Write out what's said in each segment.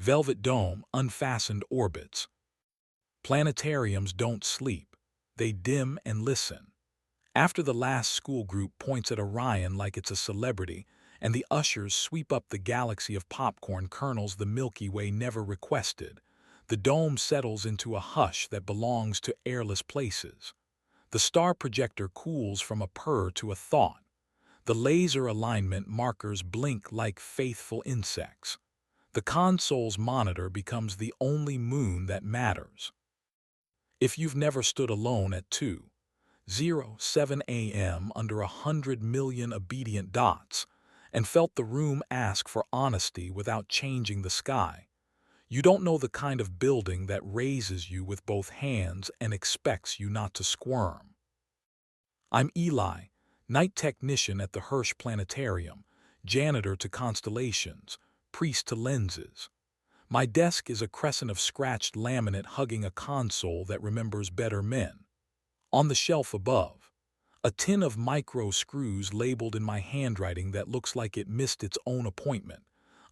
velvet dome, unfastened orbits. Planetariums don't sleep. They dim and listen. After the last school group points at Orion like it's a celebrity, and the ushers sweep up the galaxy of popcorn kernels the Milky Way never requested, the dome settles into a hush that belongs to airless places. The star projector cools from a purr to a thought. The laser alignment markers blink like faithful insects. The console's monitor becomes the only moon that matters. If you've never stood alone at 2:07 a.m. under 100 million obedient dots and felt the room ask for honesty without changing the sky, you don't know the kind of building that raises you with both hands and expects you not to squirm. I'm Eli, night technician at the Hirsch Planetarium, janitor to constellations, priest to lenses. My desk is a crescent of scratched laminate hugging a console that remembers better men. On the shelf above, a tin of micro screws labeled in my handwriting that looks like it missed its own appointment,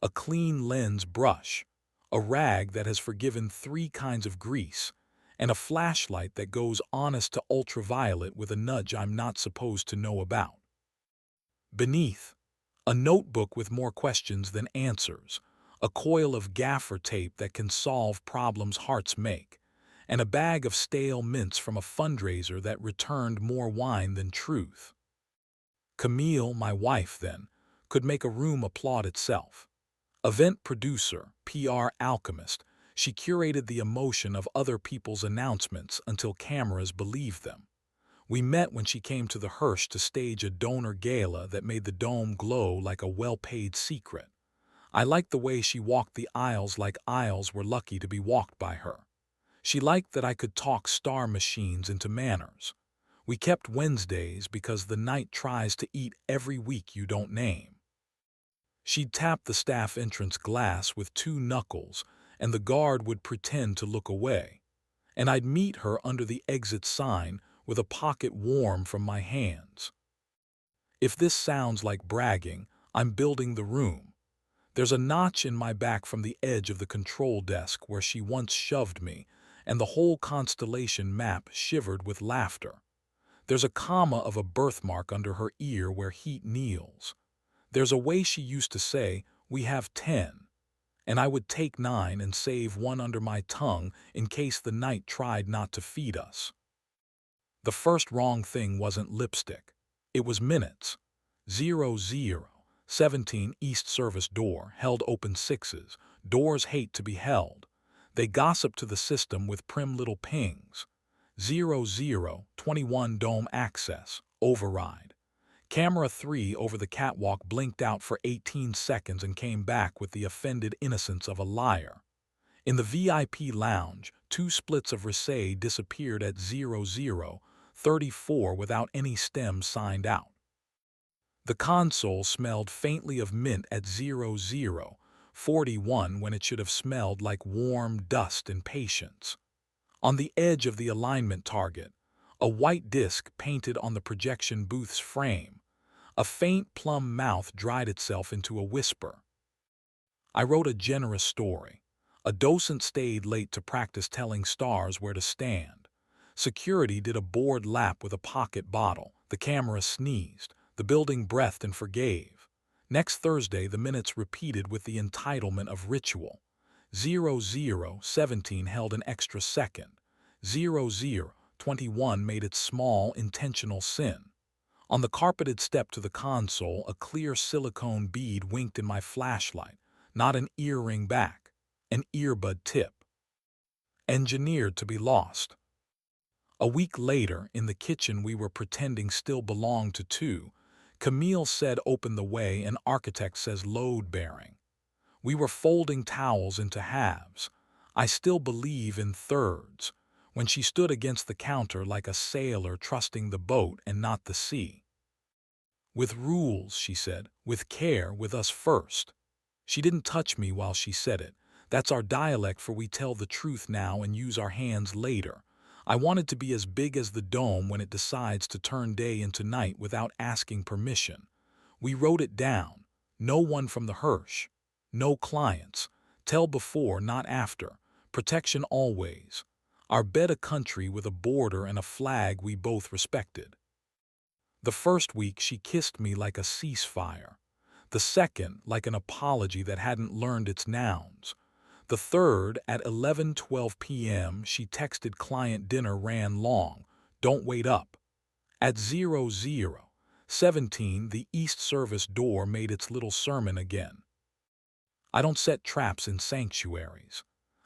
a clean lens brush, a rag that has forgiven 3 kinds of grease, and a flashlight that goes honest to ultraviolet with a nudge I'm not supposed to know about. Beneath, a notebook with more questions than answers, a coil of gaffer tape that can solve problems hearts make, and a bag of stale mints from a fundraiser that returned more wine than truth. Camille, my wife then, could make a room applaud itself. Event producer, PR alchemist, she curated the emotion of other people's announcements until cameras believed them. We met when she came to the Hirsch to stage a donor gala that made the dome glow like a well-paid secret. I liked the way she walked the aisles like aisles were lucky to be walked by her. She liked that I could talk star machines into manners. We kept Wednesdays because the night tries to eat every week you don't name. She'd tap the staff entrance glass with 2 knuckles, and the guard would pretend to look away. And I'd meet her under the exit sign with a pocket warm from my hands. If this sounds like bragging, I'm building the room. There's a notch in my back from the edge of the control desk where she once shoved me, and the whole constellation map shivered with laughter. There's a comma of a birthmark under her ear where heat kneels. There's a way she used to say, "We have 10," and I would take 9 and save 1 under my tongue in case the night tried not to feed us. The first wrong thing wasn't lipstick. It was minutes. 0017 East Service door, held open 6s. Doors hate to be held. They gossip to the system with prim little pings. 0021 dome access, override. Camera 3 over the catwalk blinked out for 18 seconds and came back with the offended innocence of a liar. In the VIP lounge, 2 splits of Risset disappeared at 0034 without any stems signed out. The console smelled faintly of mint at 0041 when it should have smelled like warm dust and patience. On the edge of the alignment target, a white disc painted on the projection booth's frame, a faint plum mouth dried itself into a whisper. I wrote a generous story. A docent stayed late to practice telling stars where to stand. Security did a bored lap with a pocket bottle. The camera sneezed. The building breathed and forgave. Next Thursday, the minutes repeated with the entitlement of ritual. 0017 held an extra second. 0021 made its small, intentional sin. On the carpeted step to the console, a clear silicone bead winked in my flashlight, not an earring back, an earbud tip. Engineered to be lost. A week later, in the kitchen we were pretending still belonged to 2, Camille said open the way and architect says load-bearing. We were folding towels into halves. I still believe in thirds, when she stood against the counter like a sailor trusting the boat and not the sea. With rules, she said, with care, with us first. She didn't touch me while she said it. That's our dialect for we tell the truth now and use our hands later. I wanted to be as big as the dome when it decides to turn day into night without asking permission. We wrote it down. No one from the Hirsch. No clients. Tell before, not after. Protection always. Our bed a country with a border and a flag we both respected. The first week she kissed me like a ceasefire. The second like an apology that hadn't learned its nouns. The third, at 11:12 p.m., she texted client dinner ran long. Don't wait up. At 00:17, the East Service door made its little sermon again. I don't set traps in sanctuaries.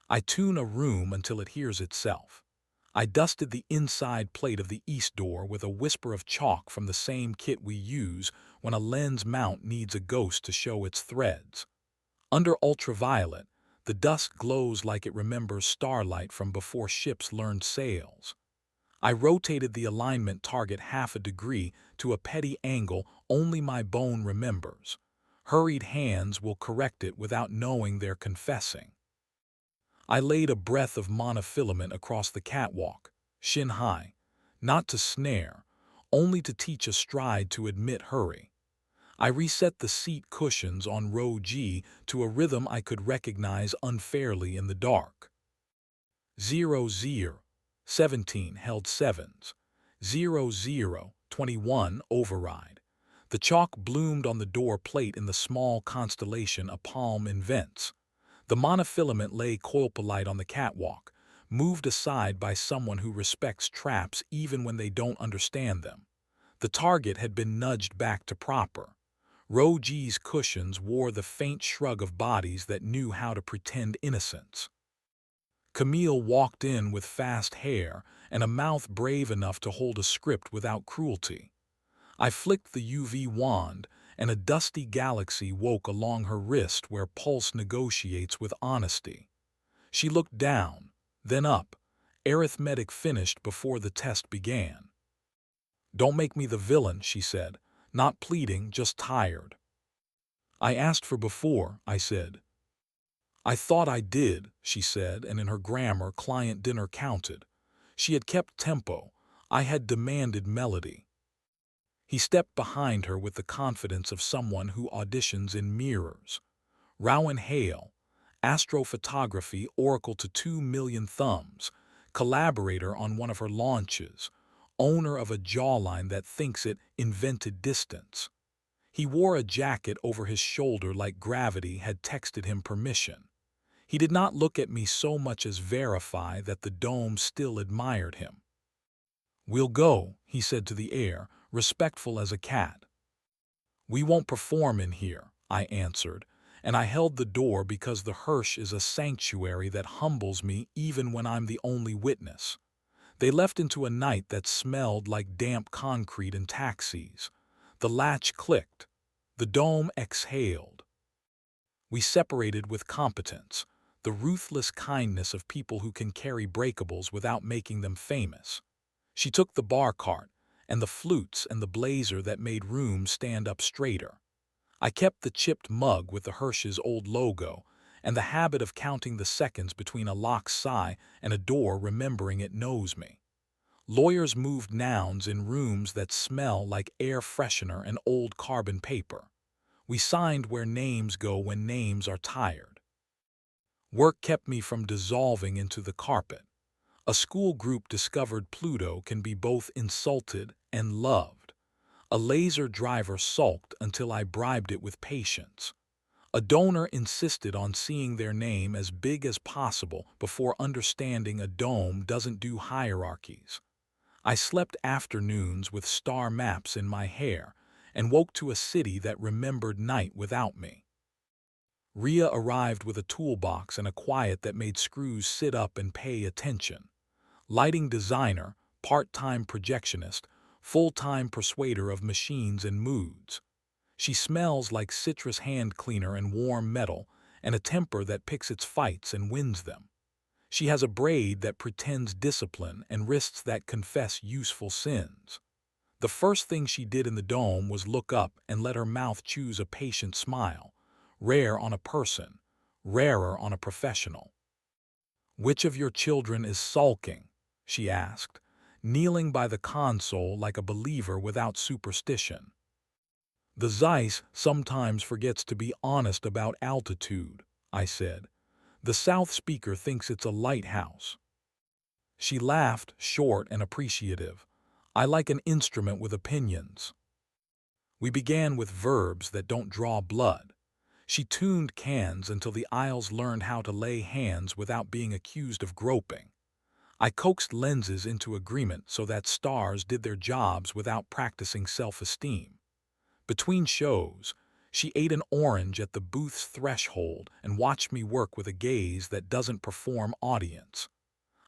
I tune a room until it hears itself. I dusted the inside plate of the east door with a whisper of chalk from the same kit we use when a lens mount needs a ghost to show its threads. Under ultraviolet, the dust glows like it remembers starlight from before ships learned sails. I rotated the alignment target half a degree to a petty angle only my bone remembers. Hurried hands will correct it without knowing they're confessing. I laid a breath of monofilament across the catwalk, shin high, not to snare, only to teach a stride to admit hurry. I reset the seat cushions on row G to a rhythm I could recognize unfairly in the dark. 00:17 held sevens. 00:21 override. The chalk bloomed on the door plate in the small constellation a palm invents. The monofilament lay coilpolite on the catwalk, moved aside by someone who respects traps even when they don't understand them. The target had been nudged back to proper. Row G's cushions wore the faint shrug of bodies that knew how to pretend innocence. Camille walked in with fast hair and a mouth brave enough to hold a script without cruelty. I flicked the UV wand, and a dusty galaxy woke along her wrist where pulse negotiates with honesty. She looked down, then up, arithmetic finished before the test began. "Don't make me the villain," she said, not pleading, just tired. "I asked for before," I said. "I thought I did," she said, and in her grammar client dinner counted. She had kept tempo. I had demanded melody. He stepped behind her with the confidence of someone who auditions in mirrors. Rowan Hale, astrophotography oracle to 2 million thumbs, collaborator on one of her launches, owner of a jawline that thinks it invented distance. He wore a jacket over his shoulder like gravity had texted him permission. He did not look at me so much as verify that the dome still admired him. "We'll go," he said to the air, respectful as a cat. "We won't perform in here," I answered, and I held the door because the Hirsch is a sanctuary that humbles me even when I'm the only witness. They left into a night that smelled like damp concrete and taxis. The latch clicked. The dome exhaled. We separated with competence, the ruthless kindness of people who can carry breakables without making them famous. She took the bar cart, and the flutes and the blazer that made room stand up straighter. I kept the chipped mug with the Hirsch's old logo, and the habit of counting the seconds between a locked sigh and a door remembering it knows me. Lawyers moved nouns in rooms that smell like air freshener and old carbon paper. We signed where names go when names are tired. Work kept me from dissolving into the carpet. A school group discovered Pluto can be both insulted and loved. A laser driver sulked until I bribed it with patience. A donor insisted on seeing their name as big as possible before understanding a dome doesn't do hierarchies. I slept afternoons with star maps in my hair and woke to a city that remembered night without me. Rhea arrived with a toolbox and a quiet that made screws sit up and pay attention. Lighting designer, part-time projectionist, full-time persuader of machines and moods. She smells like citrus hand cleaner and warm metal, and a temper that picks its fights and wins them. She has a braid that pretends discipline and wrists that confess useful sins. The first thing she did in the dome was look up and let her mouth choose a patient smile, rare on a person, rarer on a professional. "Which of your children is sulking?" she asked, kneeling by the console like a believer without superstition. "The Zeiss sometimes forgets to be honest about altitude," I said. The South speaker thinks it's a lighthouse. She laughed, short and appreciative. I like an instrument with opinions. We began with verbs that don't draw blood. She tuned cans until the aisles learned how to lay hands without being accused of groping. I coaxed lenses into agreement so that stars did their jobs without practicing self-esteem. Between shows, she ate an orange at the booth's threshold and watched me work with a gaze that doesn't perform audience.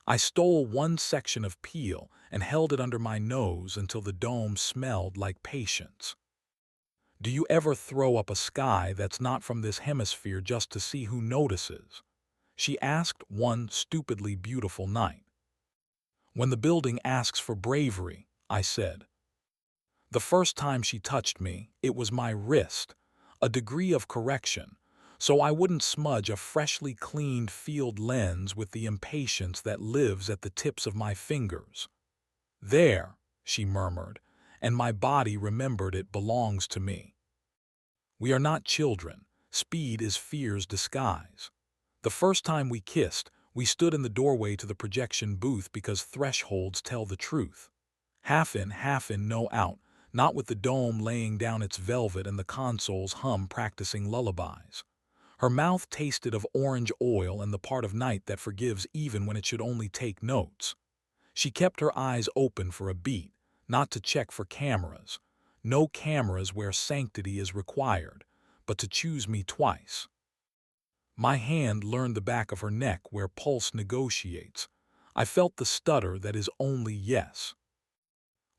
I stole one section of peel and held it under my nose until the dome smelled like patience. Do you ever throw up a sky that's not from this hemisphere just to see who notices? She asked one stupidly beautiful night. When the building asks for bravery, I said. The first time she touched me, it was my wrist, a degree of correction, so I wouldn't smudge a freshly cleaned field lens with the impatience that lives at the tips of my fingers. There, she murmured, and my body remembered it belongs to me. We are not children. Speed is fear's disguise. The first time we kissed, we stood in the doorway to the projection booth because thresholds tell the truth. Half in, no out, not with the dome laying down its velvet and the console's hum practicing lullabies. Her mouth tasted of orange oil and the part of night that forgives even when it should only take notes. She kept her eyes open for a beat, not to check for cameras. No cameras where sanctity is required, but to choose me twice. My hand learned the back of her neck where pulse negotiates. I felt the stutter that is only yes.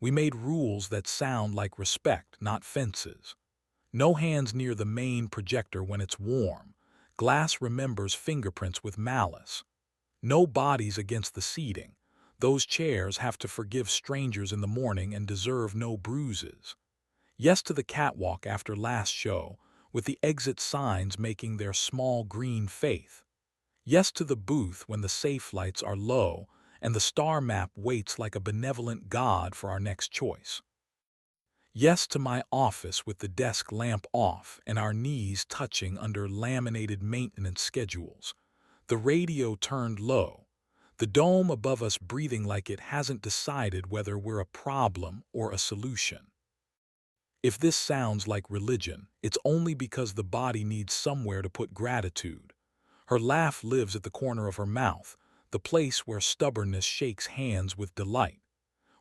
We made rules that sound like respect, not fences. No hands near the main projector when it's warm. Glass remembers fingerprints with malice. No bodies against the seating. Those chairs have to forgive strangers in the morning and deserve no bruises. Yes to the catwalk after last show, with the exit signs making their small green faith. Yes to the booth when the safe lights are low and the star map waits like a benevolent god for our next choice. Yes to my office with the desk lamp off and our knees touching under laminated maintenance schedules. The radio turned low, the dome above us breathing like it hasn't decided whether we're a problem or a solution. If this sounds like religion, it's only because the body needs somewhere to put gratitude. Her laugh lives at the corner of her mouth, the place where stubbornness shakes hands with delight.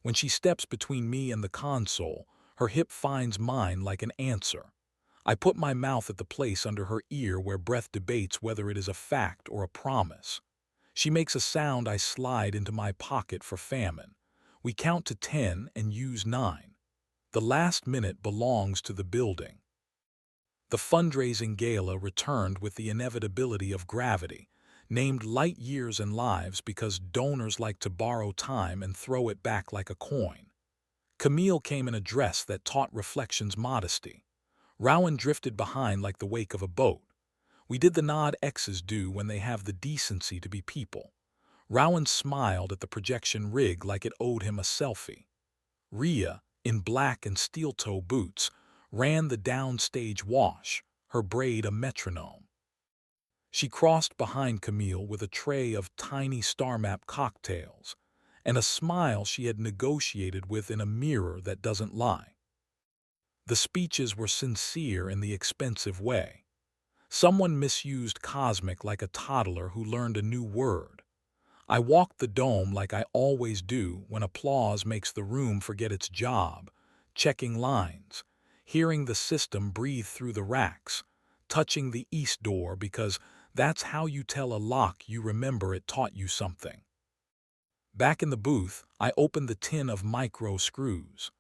When she steps between me and the console, her hip finds mine like an answer. I put my mouth at the place under her ear where breath debates whether it is a fact or a promise. She makes a sound I slide into my pocket for famine. We count to 10 and use 9. The last minute belongs to the building. The fundraising gala returned with the inevitability of gravity, named Light Years and Lives because donors like to borrow time and throw it back like a coin. Camille came in a dress that taught reflections modesty. Rowan drifted behind like the wake of a boat. We did the nod exes do when they have the decency to be people. Rowan smiled at the projection rig like it owed him a selfie. Rhea, in black and steel-toe boots, ran the downstage wash, her braid a metronome. She crossed behind Camille with a tray of tiny star map cocktails and a smile she had negotiated with in a mirror that doesn't lie. The speeches were sincere in the expensive way. Someone misused cosmic like a toddler who learned a new word. I walked the dome like I always do when applause makes the room forget its job, checking lines, hearing the system breathe through the racks, touching the east door because that's how you tell a lock you remember it taught you something. Back in the booth, I opened the tin of micro screws.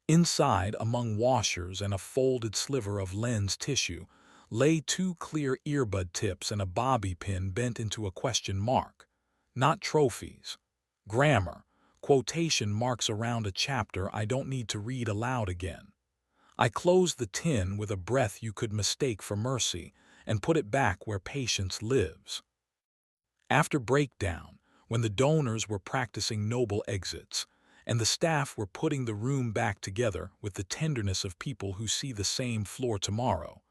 Inside, among washers and a folded sliver of lens tissue, lay 2 clear earbud tips and a bobby pin bent into a question mark. Not trophies. Grammar, quotation marks around a chapter I don't need to read aloud again. I closed the tin with a breath you could mistake for mercy and put it back where patience lives. After breakdown, when the donors were practicing noble exits, and the staff were putting the room back together with the tenderness of people who see the same floor tomorrow,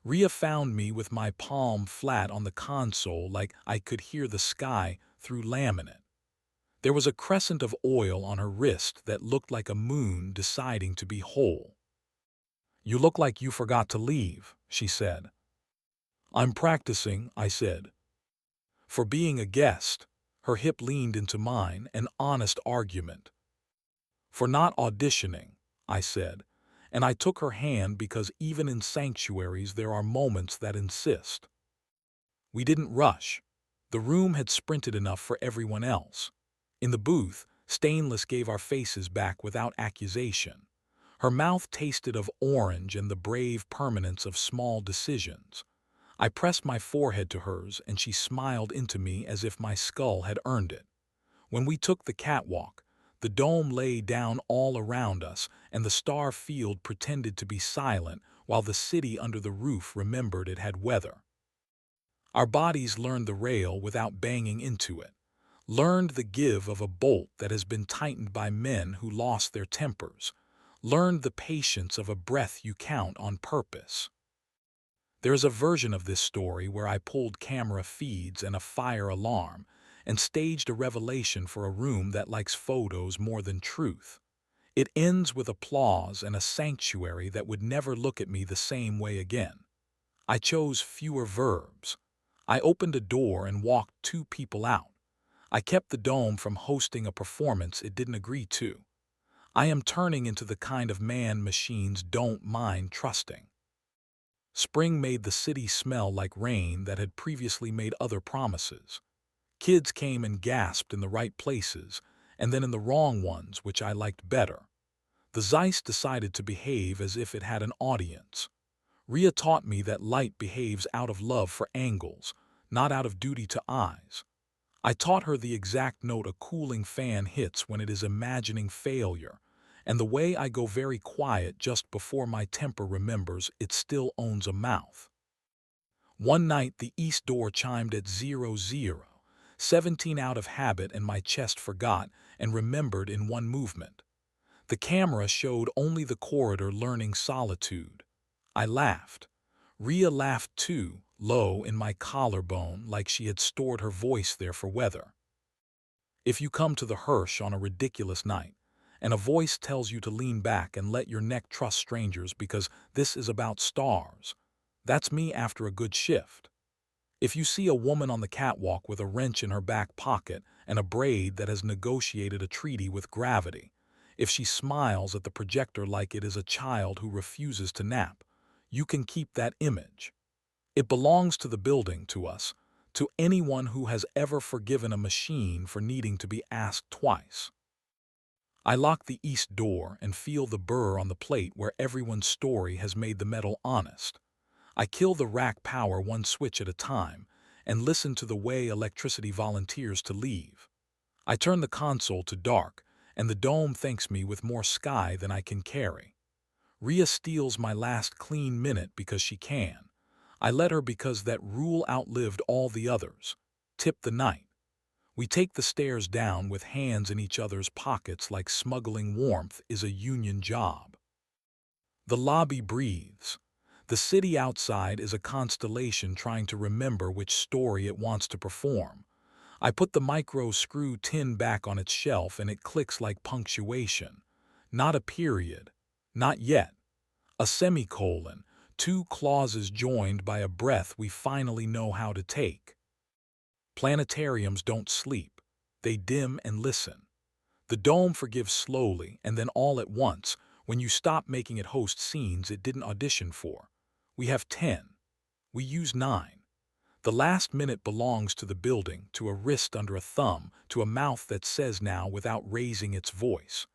Rhea found me with my palm flat on the console like I could hear the sky through laminate. There was a crescent of oil on her wrist that looked like a moon deciding to be whole. "You look like you forgot to leave," she said. "I'm practicing," I said. For being a guest, her hip leaned into mine, an honest argument. "For not auditioning," I said, and I took her hand because even in sanctuaries there are moments that insist. We didn't rush. The room had sprinted enough for everyone else. In the booth, Stainless gave our faces back without accusation. Her mouth tasted of orange and the brave permanence of small decisions. I pressed my forehead to hers and she smiled into me as if my skull had earned it. When we took the catwalk, the dome lay down all around us and the star field pretended to be silent while the city under the roof remembered it had weather. Our bodies learned the rail without banging into it, learned the give of a bolt that has been tightened by men who lost their tempers, learned the patience of a breath you count on purpose. There is a version of this story where I pulled camera feeds and a fire alarm and staged a revelation for a room that likes photos more than truth. It ends with applause and a sanctuary that would never look at me the same way again. I chose fewer verbs. I opened a door and walked two people out. I kept the dome from hosting a performance it didn't agree to. I am turning into the kind of man machines don't mind trusting. Spring made the city smell like rain that had previously made other promises. Kids came and gasped in the right places, and then in the wrong ones, which I liked better. The Zeiss decided to behave as if it had an audience. Rhea taught me that light behaves out of love for angles, not out of duty to eyes. I taught her the exact note a cooling fan hits when it is imagining failure, and the way I go very quiet just before my temper remembers it still owns a mouth. One night the east door chimed at 00, 17 out of habit, and my chest forgot and remembered in one movement. The camera showed only the corridor learning solitude. I laughed. Rhea laughed too, low in my collarbone like she had stored her voice there for weather. If you come to the Hirsch on a ridiculous night, and a voice tells you to lean back and let your neck trust strangers because this is about stars, that's me after a good shift. If you see a woman on the catwalk with a wrench in her back pocket and a braid that has negotiated a treaty with gravity, if she smiles at the projector like it is a child who refuses to nap, you can keep that image. It belongs to the building, to us, to anyone who has ever forgiven a machine for needing to be asked twice. I lock the east door and feel the burr on the plate where everyone's story has made the metal honest. I kill the rack power one switch at a time and listen to the way electricity volunteers to leave. I turn the console to dark, and the dome thanks me with more sky than I can carry. Rhea steals my last clean minute because she can. I let her because that rule outlived all the others. Tip the night. We take the stairs down with hands in each other's pockets like smuggling warmth is a union job. The lobby breathes. The city outside is a constellation trying to remember which story it wants to perform. I put the micro screw tin back on its shelf and it clicks like punctuation. Not a period. Not yet. A semicolon. Two clauses joined by a breath we finally know how to take. Planetariums don't sleep. They dim and listen. The dome forgives slowly and then all at once when you stop making it host scenes it didn't audition for. We have 10. We use 9. The last minute belongs to the building, to a wrist under a thumb, to a mouth that says now without raising its voice.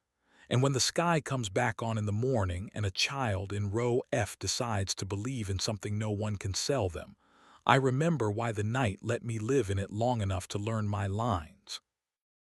And when the sky comes back on in the morning and a child in row F decides to believe in something no one can sell them, I remember why the night let me live in it long enough to learn my lines.